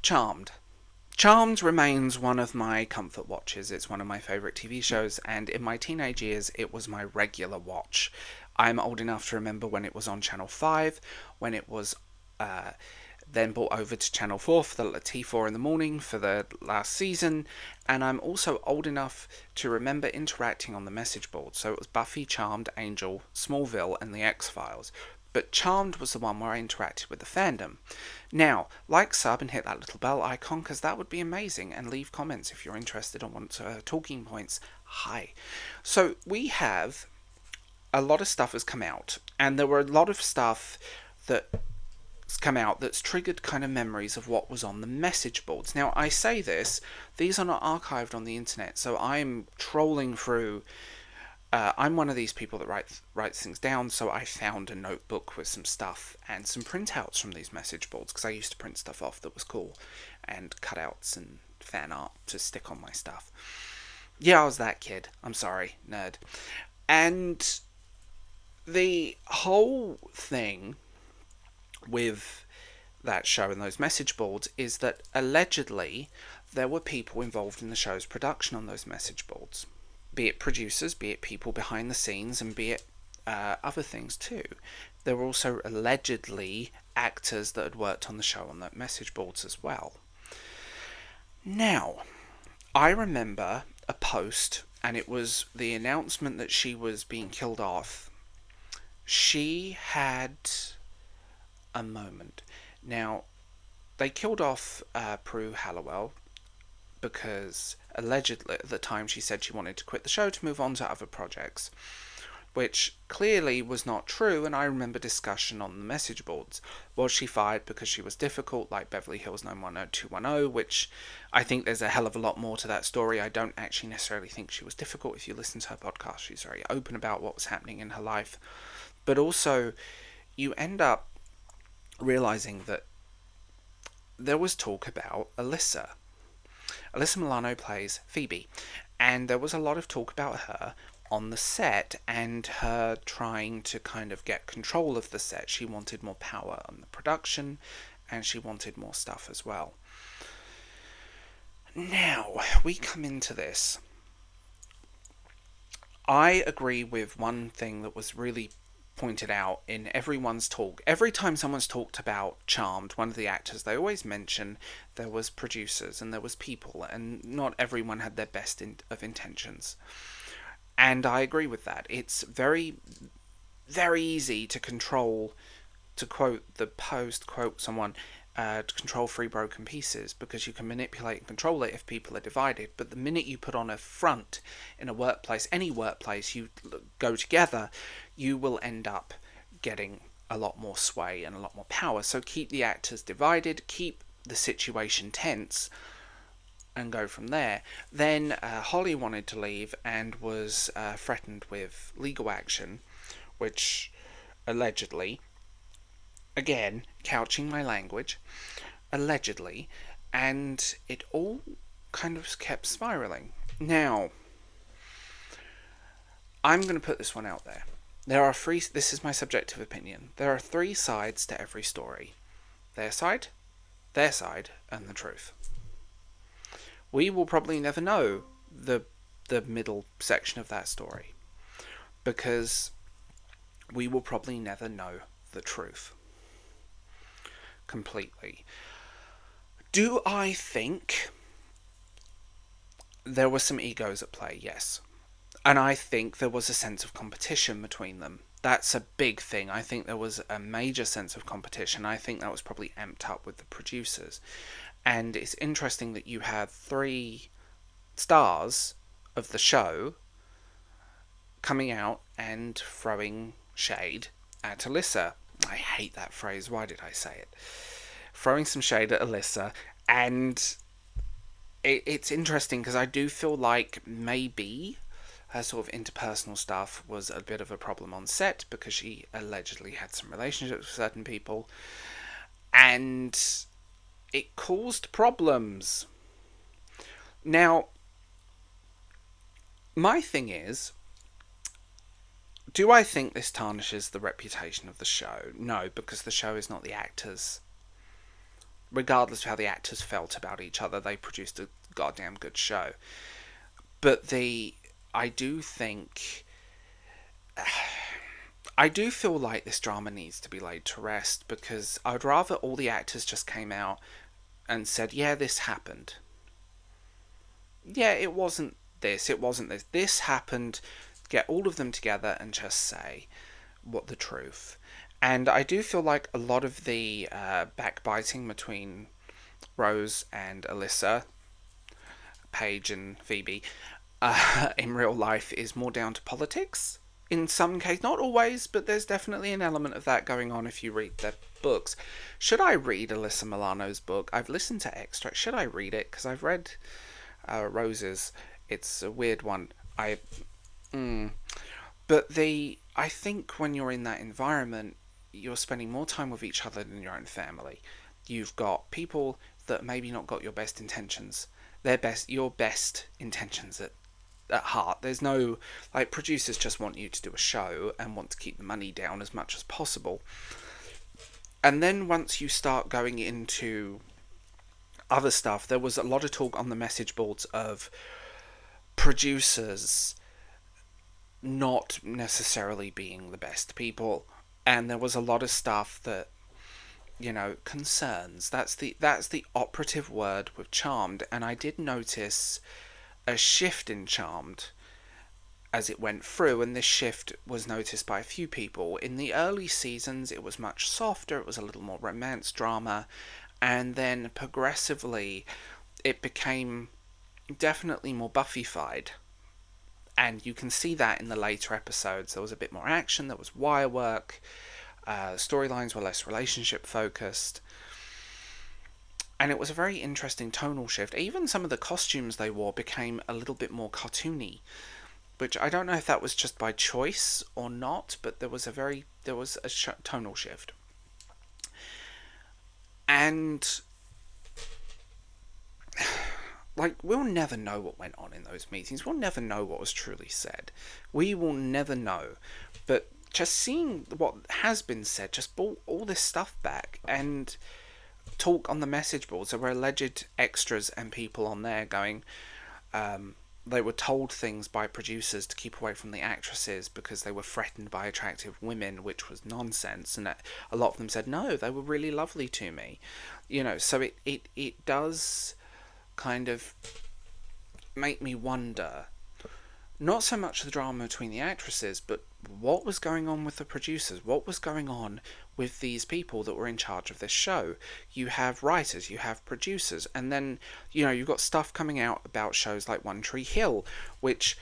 Charmed. Charmed remains one of my comfort watches. It's one of my favourite TV shows, and in my teenage years, it was my regular watch. I'm old enough to remember when it was on Channel 5, when it was then brought over to Channel 4 for the T4 in the morning for the last season, and I'm also old enough to remember interacting on the message board. So it was Buffy, Charmed, Angel, Smallville, and the X-Files. But Charmed was the one where I interacted with the fandom. Now, like, sub, and hit that little bell icon, because that would be amazing, and leave comments if you're interested or want talking points. Hi. So we have a lot of stuff has come out, and there were a lot of stuff that's come out that's triggered kind of memories of what was on the message boards. Now, I say this, these are not archived on the internet, so I'm trolling through. I'm one of these people that writes things down, so I found a notebook with some stuff and some printouts from these message boards, because I used to print stuff off that was cool, and cutouts and fan art to stick on my stuff. Yeah, I was that kid. I'm sorry, nerd. And the whole thing with that show and those message boards is that allegedly there were people involved in the show's production on those message boards. Be it producers, be it people behind the scenes, and be it other things too. There were also allegedly actors that had worked on the show on the message boards as well. Now, I remember a post, and it was the announcement that she was being killed off. She had a moment. Now, they killed off Prue Halliwell because allegedly at the time she said she wanted to quit the show to move on to other projects, which clearly was not true, and I remember discussion on the message boards. Was she fired because she was difficult, like Beverly Hills 90210, which I think there's a hell of a lot more to that story. I don't actually necessarily think she was difficult. If you listen to her podcast, she's very open about what was happening in her life. But also, you end up realizing that there was talk about Alyssa. Alyssa Milano plays Phoebe, and there was a lot of talk about her on the set and her trying to kind of get control of the set. She wanted more power on the production, and she wanted more stuff as well. Now, we come into this. I agree with one thing that was really pointed out in everyone's talk. Every time someone's talked about Charmed, one of the actors, they always mention there was producers and there was people, and not everyone had their best of intentions. And I agree with that. It's very, very easy to control, to quote the post, quote someone, to control three broken pieces, because you can manipulate and control it if people are divided. But the minute you put on a front in a workplace, any workplace, you go together, you will end up getting a lot more sway and a lot more power. So keep the actors divided, keep the situation tense, and go from there. Then Holly wanted to leave and was threatened with legal action, which allegedly, again, couching my language, allegedly, and it all kind of kept spiraling. Now, I'm going to put this one out there. There are three, this is my subjective opinion, there are three sides to every story. Their side, and the truth. We will probably never know the middle section of that story, because we will probably never know the truth completely. Do I think there were some egos at play? Yes. And I think there was a sense of competition between them. That's a big thing. I think there was a major sense of competition. I think that was probably amped up with the producers. And it's interesting that you have three stars of the show coming out and throwing shade at Alyssa. I hate that phrase. Why did I say it? Throwing some shade at Alyssa. And it's interesting because I do feel like maybe her sort of interpersonal stuff was a bit of a problem on set, because she allegedly had some relationships with certain people, and it caused problems. Now, my thing is, do I think this tarnishes the reputation of the show? No, because the show is not the actors' regardless of how the actors felt about each other, they produced a goddamn good show. But I do think, I do feel like this drama needs to be laid to rest, because I'd rather all the actors just came out and said, yeah, this happened. Yeah, it wasn't this, it wasn't this. This happened. Get all of them together and just say what the truth. And I do feel like a lot of the backbiting between Rose and Alyssa, Paige and Phoebe, in real life is more down to politics. In some cases, not always, but there's definitely an element of that going on if you read their books. Should I read Alyssa Milano's book? I've listened to extracts. Should I read it? Because I've read Rose's. It's a weird one. But I think when you're in that environment, you're spending more time with each other than your own family. You've got people that maybe not got your best intentions, your best intentions at heart. There's no, like, producers just want you to do a show and want to keep the money down as much as possible. And then once you start going into other stuff, there was a lot of talk on the message boards of producers not necessarily being the best people, and there was a lot of stuff that, concerns. That's the operative word with Charmed, and I did notice a shift in Charmed as it went through, and this shift was noticed by a few people. In the early seasons, it was much softer, it was a little more romance drama, and then progressively it became definitely more Buffy-fied. And you can see that in the later episodes. There was a bit more action, there was wire work, storylines were less relationship focused. And it was a very interesting tonal shift. Even some of the costumes they wore became a little bit more cartoony, which I don't know if that was just by choice or not, but there was a tonal shift. And like, we'll never know what went on in those meetings. We'll never know what was truly said. We will never know. But just seeing what has been said just brought all this stuff back. And talk on the message boards, there were alleged extras and people on there going, they were told things by producers to keep away from the actresses because they were threatened by attractive women, which was nonsense. And a lot of them said, no, they were really lovely to me. So it does kind of make me wonder, not so much the drama between the actresses, but what was going on with the producers? What was going on with these people that were in charge of this show? You have writers, you have producers, and then, you've got stuff coming out about shows like One Tree Hill, which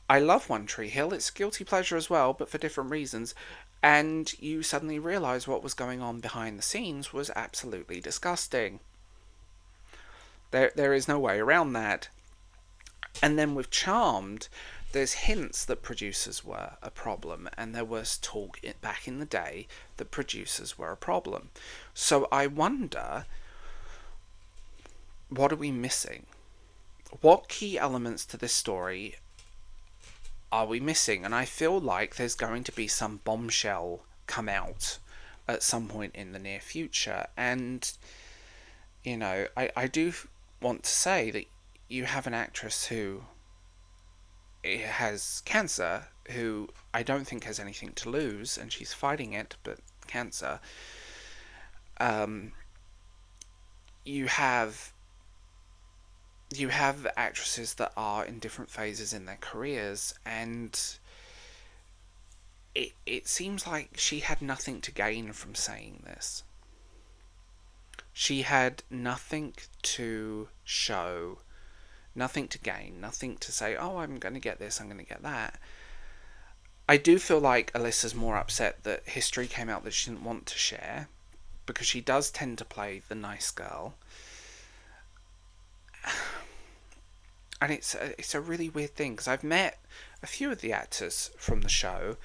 I love. One Tree Hill, it's guilty pleasure as well, but for different reasons. And you suddenly realise what was going on behind the scenes was absolutely disgusting. There is no way around that. And then with Charmed, there's hints that producers were a problem, and there was talk back in the day that producers were a problem. So I wonder, what are we missing? What key elements to this story are we missing? And I feel like there's going to be some bombshell come out at some point in the near future. And, I do want to say that you have an actress who has cancer, who I don't think has anything to lose, and she's fighting it, but cancer. You have actresses that are in different phases in their careers, and it seems like she had nothing to gain from saying this. She had nothing to show, nothing to gain, nothing to say, oh, I'm going to get this, I'm going to get that. I do feel like Alyssa's more upset that history came out that she didn't want to share, because she does tend to play the nice girl. And it's a really weird thing, because I've met a few of the actors from the show.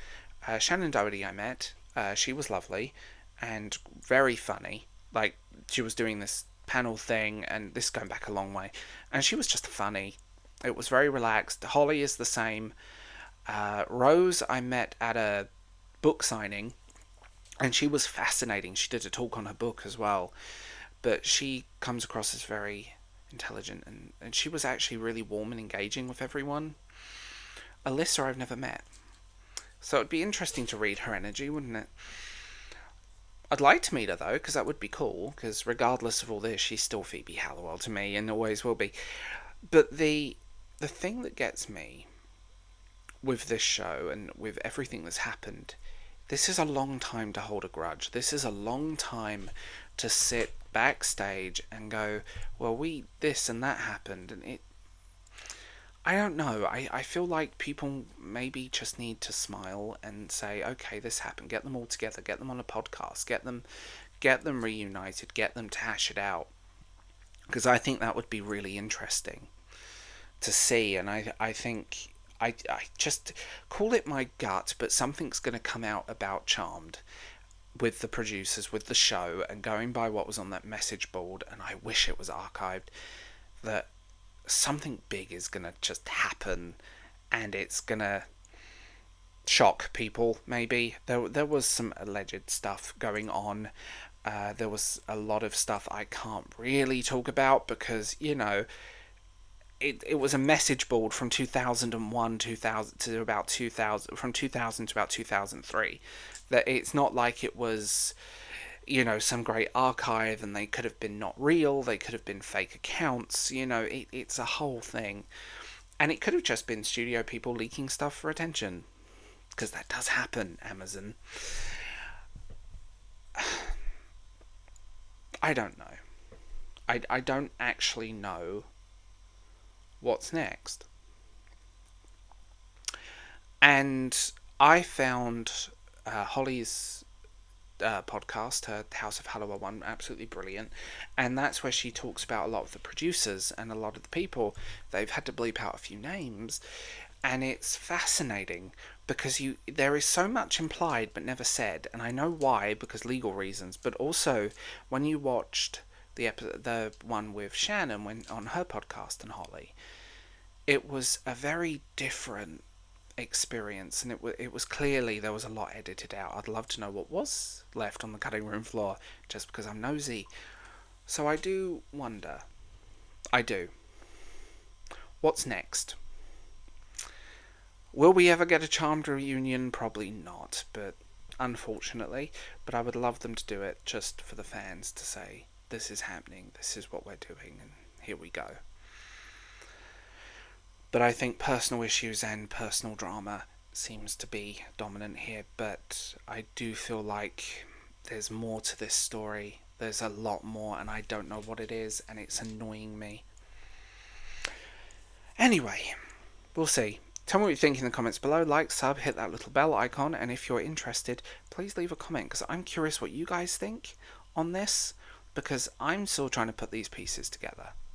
Shannon Doherty I met. She was lovely and very funny. Like, she was doing this panel thing, and this going back a long way, and she was just funny. It was very relaxed. Holly is the same. Rose I met at a book signing, and she was fascinating. She did a talk on her book as well. but she comes across as very intelligent, and she was actually really warm and engaging with everyone. Alyssa I've never met, so it'd be interesting to read her energy, wouldn't it? I'd like to meet her though, because that would be cool. Because regardless of all this, she's still Phoebe Halliwell to me, and always will be. But the thing that gets me with this show and with everything that's happened, this is a long time to hold a grudge. This is a long time to sit backstage and go, well, this and that happened, and I don't know. I feel like people maybe just need to smile and say, okay, this happened. Get them all together. Get them on a podcast. Get them reunited. Get them to hash it out. Because I think that would be really interesting to see. And I think I just call it my gut, but something's going to come out about Charmed with the producers, with the show, and going by what was on that message board. And I wish it was archived. That something big is gonna just happen, and it's gonna shock people. Maybe there was some alleged stuff going on. There was a lot of stuff I can't really talk about because it was a message board from 2001 2000 to about 2000, from 2000 to about 2003. That it's not like it was some great archive, and they could have been not real, they could have been fake accounts, it's a whole thing. And it could have just been studio people leaking stuff for attention, because that does happen, Amazon. I don't know. I don't actually know what's next. And I found Holly's podcast, her House of Halliwell one, absolutely brilliant, and that's where she talks about a lot of the producers and a lot of the people. They've had to bleep out a few names, and it's fascinating because there is so much implied but never said, and I know why, because legal reasons, but also when you watched the one with Shannon when on her podcast and Holly, it was a very different experience, and it was clearly there was a lot edited out. I'd love to know what was left on the cutting room floor, just because I'm nosy. So I do wonder. I do. What's next? Will we ever get a Charmed reunion? Probably not, but unfortunately. But I would love them to do it just for the fans to say, this is happening, this is what we're doing, and here we go. But I think personal issues and personal drama seems to be dominant here. But I do feel like there's more to this story. There's a lot more, and I don't know what it is, and it's annoying me. Anyway, we'll see. Tell me what you think in the comments below. Like, sub, hit that little bell icon, and if you're interested, please leave a comment, because I'm curious what you guys think on this, because I'm still trying to put these pieces together.